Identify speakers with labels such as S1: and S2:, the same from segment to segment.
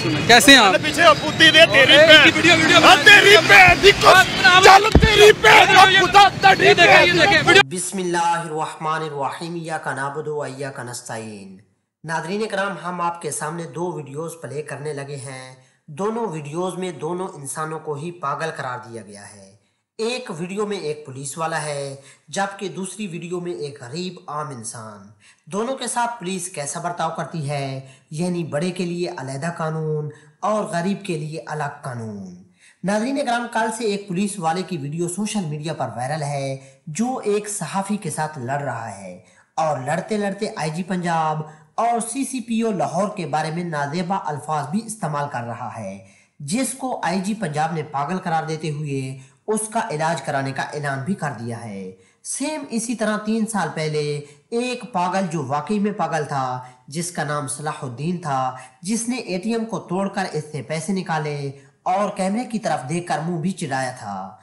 S1: कैसे हैं आप?
S2: पीछे बुद्धि दे तेरी पे वीडियो तेरी पे चल तेरी पे
S3: बिस्मिल्लाहिर्रहमानिर्रहीम इय्याका नअबुदु व इय्याका नस्तईन। नाज़रीन करम, हम आपके सामने दो वीडियोस प्ले करने लगे हैं। दोनों वीडियोस में दोनों इंसानों को ही पागल करार दिया गया है। एक वीडियो में एक पुलिस वाला है, जबकि दूसरी वीडियो में एक गरीब आम इंसान। दोनों के साथ पुलिस कैसा बर्ताव करती है, यानी बड़े के लिए अलहदा कानून और गरीब के लिए अलग कानून। नाज़रीन करम, कल से एक पुलिस वाले की वीडियो सोशल मीडिया पर वायरल है, जो एक सहाफ़ी के साथ लड़ रहा है और लड़ते लड़ते आईजी पंजाब और सीसीपीओ लाहौर के बारे में नाजेबा अल्फाज भी इस्तेमाल कर रहा है, जिसको आईजी पंजाब ने पागल करार देते हुए उसका इलाज कराने का ऐलान भी कर दिया है। सेम इसी तरह 3 साल पहले एक पागल, जो वाकई में पागल था, जिसका नाम सलाहुद्दीन था, जिसने एटीएम को तोड़कर इससे पैसे निकाले और कैमरे की तरफ देखकर मुंह भी चिढ़ाया था।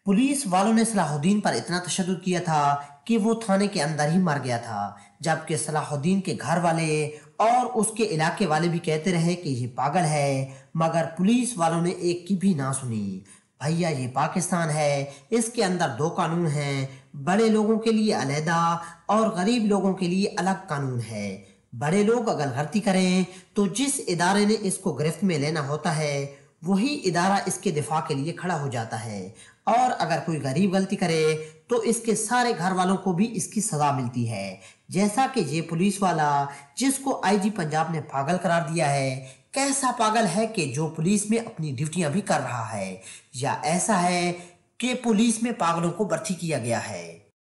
S3: पुलिस वालों ने सलाहुद्दीन पर इतना तशद्दुद किया था कि वो थाने के अंदर ही मर गया था, जबकि सलाहुद्दीन के घर वाले और उसके इलाके वाले भी कहते रहे कि ये पागल है, मगर पुलिस वालों ने एक की भी ना सुनी। भैया, ये पाकिस्तान है, इसके अंदर 2 कानून हैं, बड़े लोगों के लिए अलहदा और गरीब लोगों के लिए अलग कानून है। बड़े लोग अगर गलती करें तो जिस इदारे ने इसको गिरफ्त में लेना होता है वही इदारा इसके दिफा के लिए खड़ा हो जाता है, और अगर कोई गरीब गलती करे तो इसके सारे घर वालों को भी इसकी सजा मिलती है। जैसा कि ये पुलिस वाला, जिसको आईजी पंजाब ने पागल करार दिया है, कैसा पागल है कि जो पुलिस में अपनी ड्यूटियां भी कर रहा है, या ऐसा है कि पुलिस में पागलों को भर्ती किया गया है।